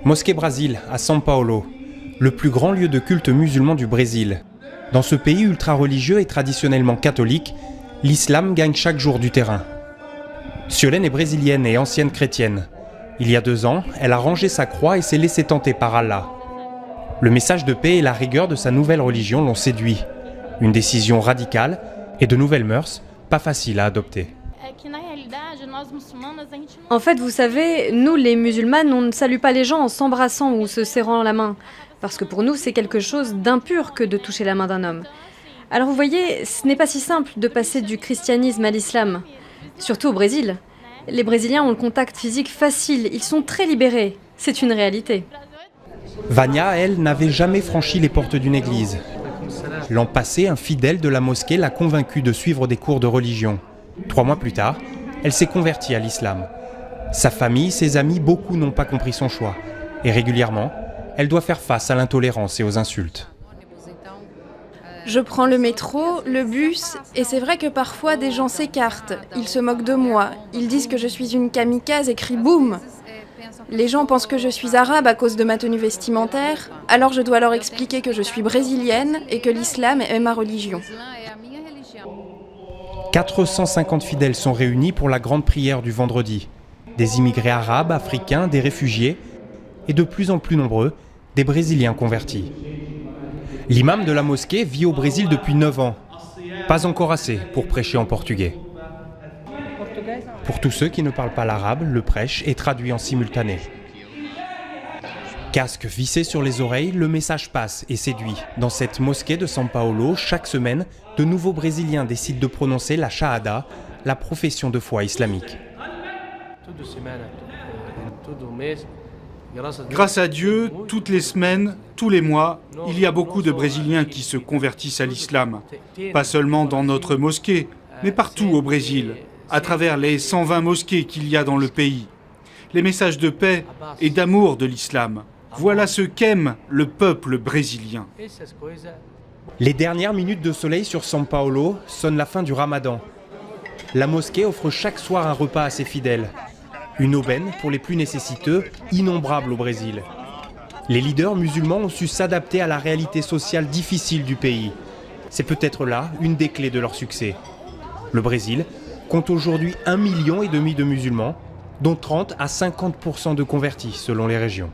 Mosquée Brasil, à São Paulo, le plus grand lieu de culte musulman du Brésil. Dans ce pays ultra-religieux et traditionnellement catholique, l'islam gagne chaque jour du terrain. Siolène est brésilienne et ancienne chrétienne. Il y a 2 ans, elle a rangé sa croix et s'est laissée tenter par Allah. Le message de paix et la rigueur de sa nouvelle religion l'ont séduit. Une décision radicale et de nouvelles mœurs, pas faciles à adopter. En fait, vous savez, nous les musulmanes, on ne salue pas les gens en s'embrassant ou se serrant la main. Parce que pour nous, c'est quelque chose d'impur que de toucher la main d'un homme. Alors vous voyez, ce n'est pas si simple de passer du christianisme à l'islam. Surtout au Brésil. Les Brésiliens ont le contact physique facile, ils sont très libérés. C'est une réalité. Vania, elle, n'avait jamais franchi les portes d'une église. L'an passé, un fidèle de la mosquée l'a convaincue de suivre des cours de religion. 3 mois plus tard, elle s'est convertie à l'islam. Sa famille, ses amis, beaucoup n'ont pas compris son choix. Et régulièrement, elle doit faire face à l'intolérance et aux insultes. Je prends le métro, le bus, et c'est vrai que parfois des gens s'écartent. Ils se moquent de moi. Ils disent que je suis une kamikaze et crient boum. Les gens pensent que je suis arabe à cause de ma tenue vestimentaire, alors je dois leur expliquer que je suis brésilienne et que l'islam est ma religion. 450 fidèles sont réunis pour la grande prière du vendredi. Des immigrés arabes, africains, des réfugiés et de plus en plus nombreux, des Brésiliens convertis. L'imam de la mosquée vit au Brésil depuis 9 ans. Pas encore assez pour prêcher en portugais. Pour tous ceux qui ne parlent pas l'arabe, le prêche est traduit en simultané. Casque vissé sur les oreilles, le message passe et séduit. Dans cette mosquée de São Paulo, chaque semaine, de nouveaux Brésiliens décident de prononcer la shahada, la profession de foi islamique. Grâce à Dieu, toutes les semaines, tous les mois, il y a beaucoup de Brésiliens qui se convertissent à l'islam. Pas seulement dans notre mosquée, mais partout au Brésil, à travers les 120 mosquées qu'il y a dans le pays. Les messages de paix et d'amour de l'islam, voilà ce qu'aime le peuple brésilien. Les dernières minutes de soleil sur São Paulo sonnent la fin du Ramadan. La mosquée offre chaque soir un repas à ses fidèles. Une aubaine pour les plus nécessiteux, innombrable au Brésil. Les leaders musulmans ont su s'adapter à la réalité sociale difficile du pays. C'est peut-être là une des clés de leur succès. Le Brésil compte aujourd'hui 1,5 million de musulmans, dont 30 à 50% de convertis selon les régions.